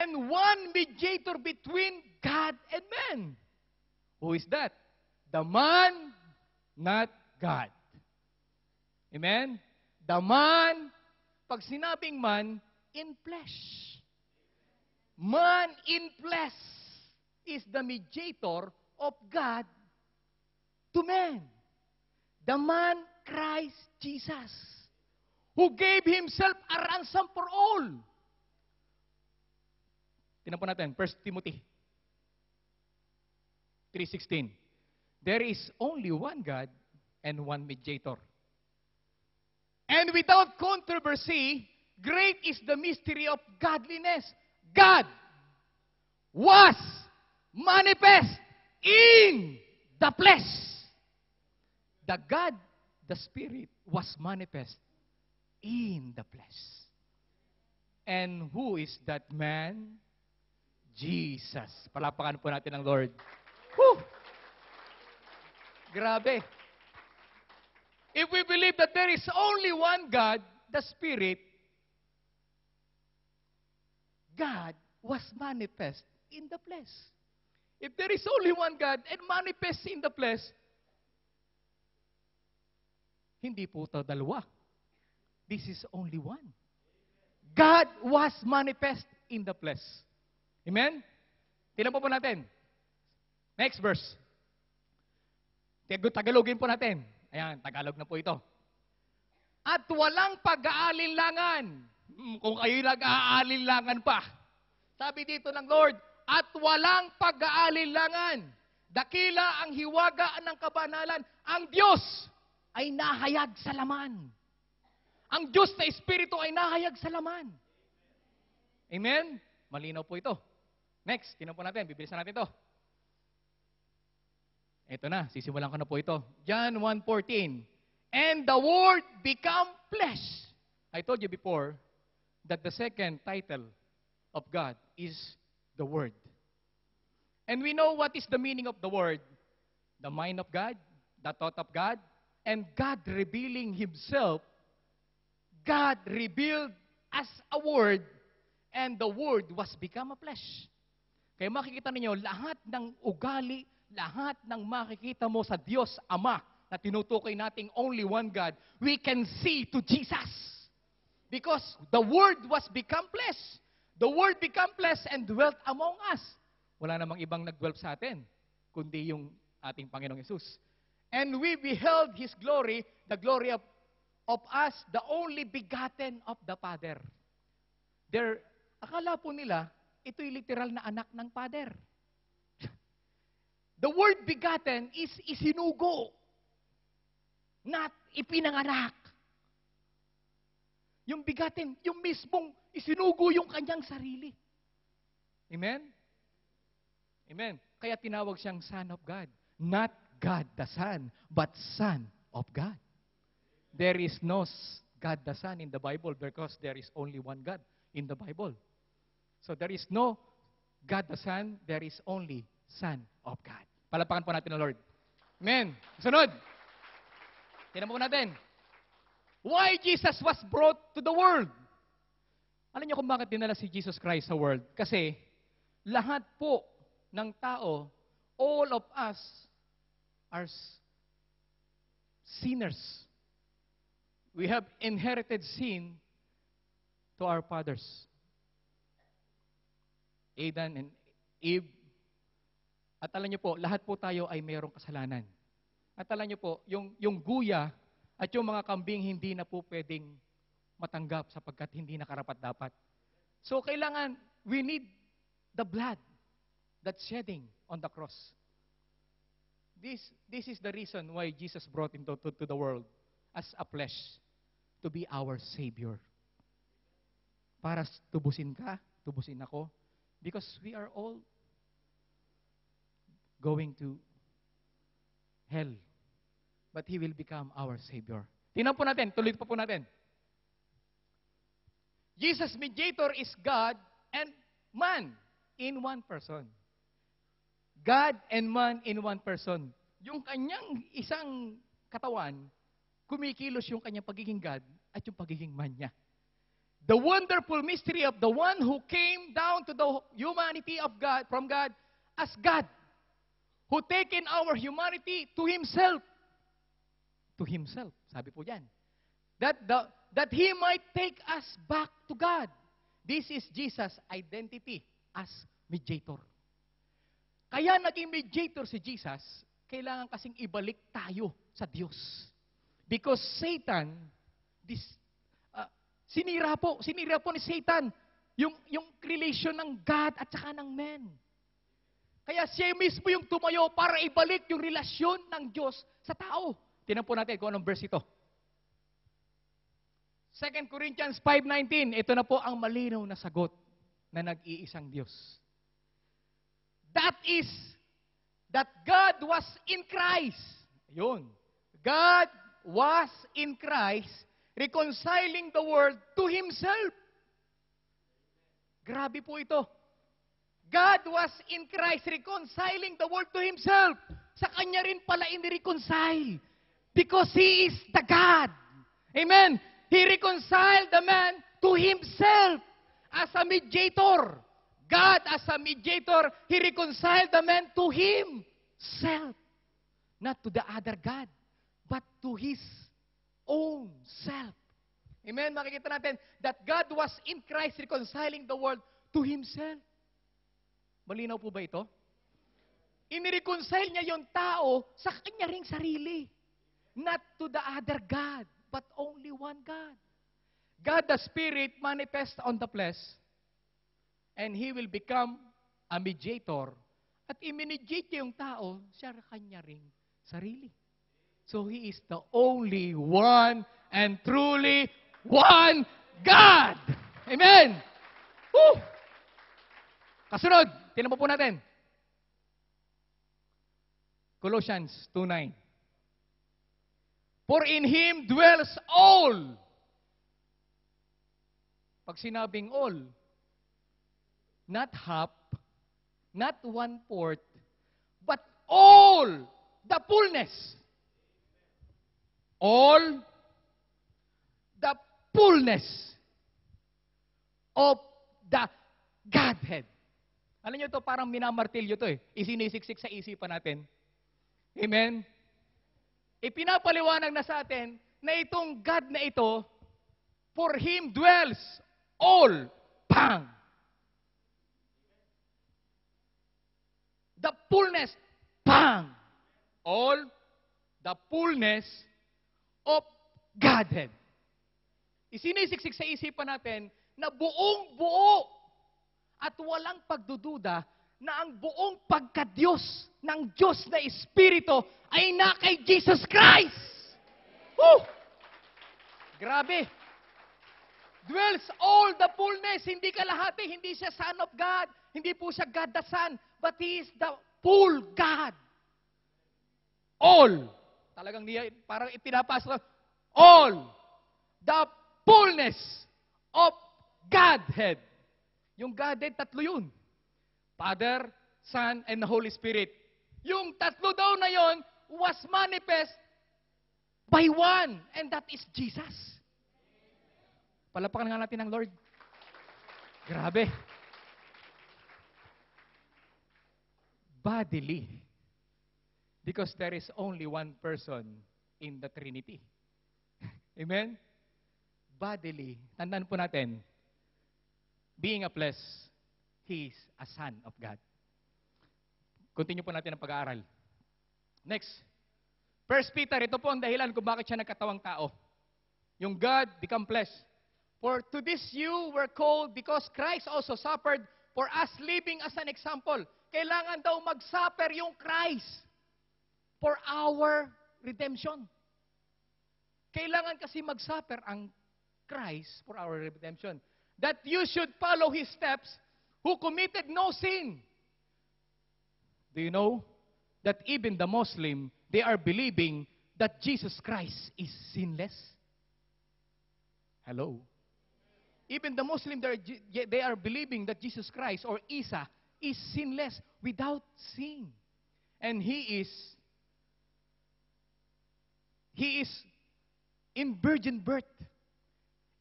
And one mediator between God and man. Who is that? The man, not God. Amen? The man, pag sinabing man, in flesh. Man in flesh is the mediator of God to man. The man, Christ Jesus, who gave Himself a ransom for all. Tingnan po natin, 1 Timothy 3:16. There is only one God and one mediator. And without controversy, great is the mystery of godliness. God was manifest in the flesh. The God, the Spirit, was manifest in the flesh. And who is that man? Jesus. Palapakan po natin ang Lord. Whew! Grabe. If we believe that there is only one God, the Spirit, God was manifest in the flesh. If there is only one God and manifest in the flesh, hindi po ito dalawa. This is only one. God was manifest in the flesh. Amen? Tingnan po natin. Next verse. Tagalogin po natin. Ayan, Tagalog na po ito. At walang pag-aalinlangan. Kung kayo nag-aalinlangan pa. Sabi dito ng Lord, at walang pag-aalinlangan. Dakila ang hiwaga ng kabanalan. Ang Diyos ay nahayag sa laman. Ang Diyos na Espiritu ay nahayag sa laman. Amen? Malinaw po ito. Next, tingnan po natin. Bibilisan natin ito. Ito na, sisimulan ko na po ito. John 1:14. And the Word become flesh. I told you before that the second title of God is the Word. And we know what is the meaning of the Word. The mind of God, the thought of God, and God revealing Himself. God revealed as a Word, and the Word was become a flesh. Kaya makikita ninyo, lahat ng ugali, lahat ng makikita mo sa Diyos Ama na tinutukoy nating only one God, we can see to Jesus. Because the Word was become flesh. The Word become flesh and dwelt among us. Wala namang ibang nagdwell sa atin, kundi yung ating Panginoong Yesus. And we beheld His glory, the glory of us, the only begotten of the Father. Akala po nila, ito'y literal na anak ng Father. The word begotten is isinugo, not ipinanganak. Yung begotten, yung mismong isinugo yung kanyang sarili. Amen? Amen. Kaya tinawag siyang Son of God. Not God the Son, but Son of God. There is no God the Son in the Bible because there is only one God in the Bible. So there is no God the Son, there is only Son of God. Palapakan po natin ang Lord. Amen. Sunod. Tingnan po natin. Why Jesus was brought to the world? Alam niyo kung bakit dinala si Jesus Christ sa world? Kasi lahat po ng tao, all of us are sinners. We have inherited sin to our fathers. Adam and Eve. At alam niyo po, lahat po tayo ay mayroong kasalanan. At alam niyo po, yung guya at yung mga kambing hindi na po pwedeng matanggap sapagkat hindi na karapat-dapat. So kailangan, we need the blood that's shedding on the cross. This is the reason why Jesus brought into to the world as a flesh to be our Savior. Para tubusin ka, tubusin ako, because we are all going to hell. But He will become our Savior. Tingnan po natin, tuloy pa po natin. Jesus mediator is God and man in one person. God and man in one person. Yung kanyang isang katawan, kumikilos yung kanyang pagiging God at yung pagiging man niya. the wonderful mystery of the one who came down to the humanity of God, from God, as God, who taken our humanity to Himself. To Himself, sabi po yan. That He might take us back to God. This is Jesus' identity as mediator. Kaya naging mediator si Jesus, kailangan kasing ibalik tayo sa Diyos. Because Satan, sinira po ni Satan yung relation ng God at saka ng man. Kaya siya mismo yung tumayo para ibalik yung relasyon ng Diyos sa tao. Tingnan po natin kung anong verse ito. 2 Corinthians 5:19, ito na po ang malinaw na sagot na nag-iisang Diyos. That is, that God was in Christ. Ayun. God was in Christ, reconciling the world to Himself. Grabe po ito. God was in Christ, reconciling the world to Himself. Sa Kanya rin pala in-reconcile. Because He is the God. Amen. He reconciled the man to Himself as a mediator. God as a mediator, He reconciled the man to Himself. Not to the other God, but to His own self. Amen? Makikita natin that God was in Christ reconciling the world to Himself. Malinaw po ba ito? Inireconcile niya yung tao sa kanya ring sarili. Not to the other God, but only one God. God the Spirit manifest on the flesh, and He will become a mediator. At i-mediate niya yung tao sa kanya ring sarili. So He is the only one and truly one God. Amen! Woo! Kasunod, tinan po natin. Colossians 2:9. For in Him dwells all. Pag sinabing all, not half, not 1/4, but all the fullness. All the fullness of the Godhead. Alam niyo to, parang minamartilyo to eh. Isinisiksik sa isipan natin. Amen? Ipinapaliwanag na sa atin na itong God na ito, for Him dwells all. Bang! The fullness. Bang! All the fullness of Godhead. Isinisiksik sa isipan natin na buong-buo at walang pagdududa na ang buong pagka-Diyos ng Diyos na Espiritu ay na kay Jesus Christ. Woo! Grabe. Dwells all the fullness. Hindi kalahati. Hindi siya Son of God. Hindi po siya God the Son. But He is the full God. All. Talagang niya, parang ipinapasok. All. The fullness of Godhead. Yung Godhead, tatlo yun. Father, Son, and the Holy Spirit. Yung tatlo daw na yon was manifest by one, and that is Jesus. Palapakan nga natin ng Lord. Grabe. Bodily. Because there is only one person in the Trinity. Amen? Bodily. Tandaan po natin, being a flesh, He is a Son of God. Continue po natin ang pag-aaral. Next. 1 Peter, ito po ang dahilan kung bakit siya nagkatawang tao. Yung God become flesh. For to this you were called because Christ also suffered for us, living as an example. Kailangan daw mag-suffer yung Christ for our redemption. Kailangan kasi mag-suffer ang Christ for our redemption. That you should follow His steps, who committed no sin. Do you know that even the Muslim, they are believing that Jesus Christ is sinless? Hello? Even the Muslim, they are believing that Jesus Christ or Isa is sinless, without sin. And He is in virgin birth.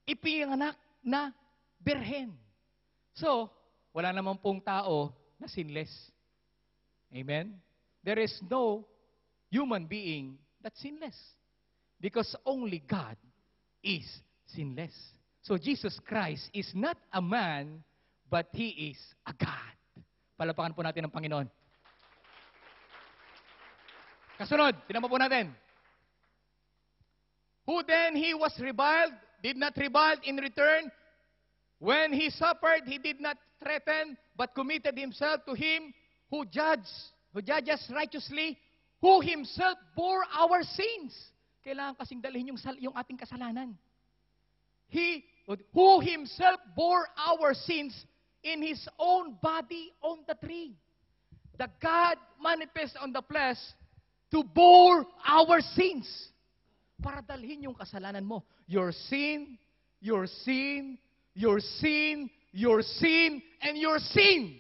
Ipinanganak na birhen. So, wala naman pong tao na sinless. Amen? There is no human being that's sinless. Because only God is sinless. So, Jesus Christ is not a man, but He is a God. Palapakan po natin ang Panginoon. Kasunod, tinama po natin. Who then He was reviled, did not revile in return. When He suffered, He did not threaten, but committed Himself to Him who judges righteously, who Himself bore our sins. Kailangan kasing dalhin yung ating kasalanan. Who Himself bore our sins in His own body on the tree. The God manifest on the flesh to bore our sins. Para dalhin yung kasalanan mo. Your sin, your sin, your sin, your sin, and your sin.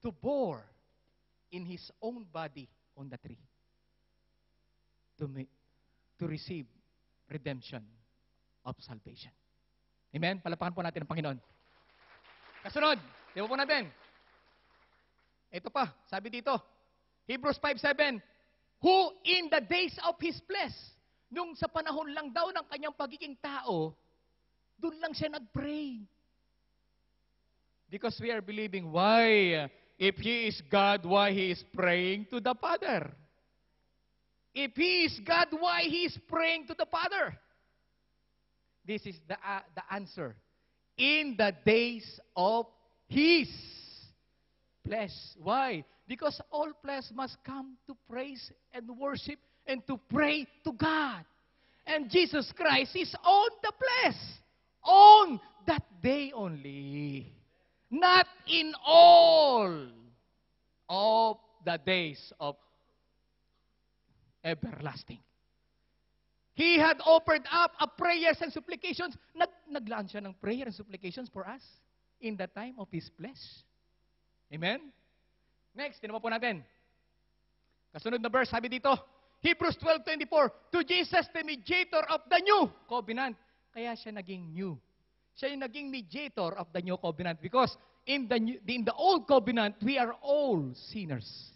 To bore in His own body on the tree. To receive redemption of salvation. Amen? Palapakan po natin ang Panginoon. Kasunod, di po natin. Ito pa, sabi dito, Hebrews 5:7, who in the days of His flesh, nung sa panahon lang daw ng kanyang pagiging tao, doon lang siya nag-pray. Because we are believing, why? If He is God, why He is praying to the Father? If He is God, why He is praying to the Father? This is the answer. In the days of His flesh. Why? Because all flesh must come to praise and worship and to pray to God. And Jesus Christ is on the flesh. On that day only. Not in all of the days of everlasting. He had offered up a prayers and supplications. Naglaan siya ng prayer and supplications for us in the time of His flesh. Amen? Next, tinama po natin. Kasunod na verse, sabi dito, Hebrews 12:24, to Jesus the mediator of the new covenant. Kaya siya naging new. Siya yung naging mediator of the new covenant because in the old covenant, we are all sinners.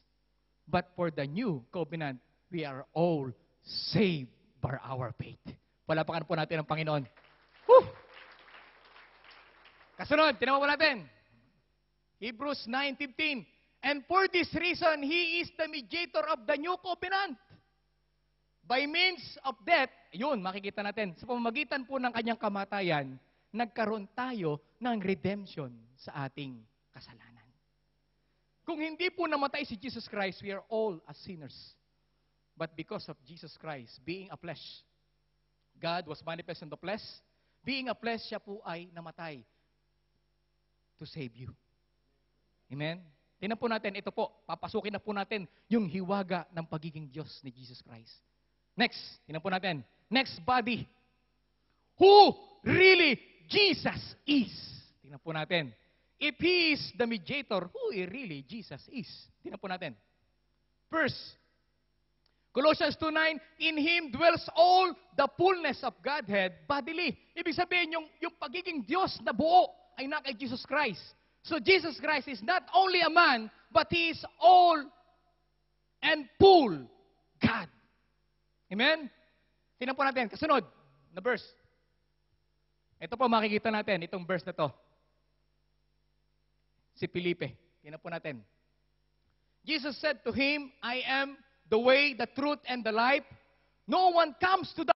But for the new covenant, we are all saved by our faith. Palapakan po natin ang Panginoon. Whew! Kasunod, tinama po natin. Hebrews 9:15. And for this reason, He is the mediator of the new covenant. By means of death, yun, makikita natin, sa pamamagitan po ng kanyang kamatayan, nagkaroon tayo ng redemption sa ating kasalanan. Kung hindi po namatay si Jesus Christ, we are all as sinners. But because of Jesus Christ, being a flesh, God was manifest in the flesh. Being a flesh, siya po ay namatay to save you. Amen? Tingnan po natin, ito po, papasukin na po natin yung hiwaga ng pagiging Diyos ni Jesus Christ. Next, tingnan po natin. Next body. Who really Jesus is? Tingnan po natin. If He is the mediator, who really Jesus is? Tingnan po natin. First, Colossians 2:9, in Him dwells all the fullness of Godhead bodily. Ibig sabihin, yung pagiging Diyos na buo ay na kay Jesus Christ. So Jesus Christ is not only a man, but He is all and full God. Amen? Tingnan po natin. Kasunod na verse. Ito po makikita natin, itong verse na to. Si Felipe. Tingnan po natin. Jesus said to him, I am the way, the truth, and the life. No one comes to the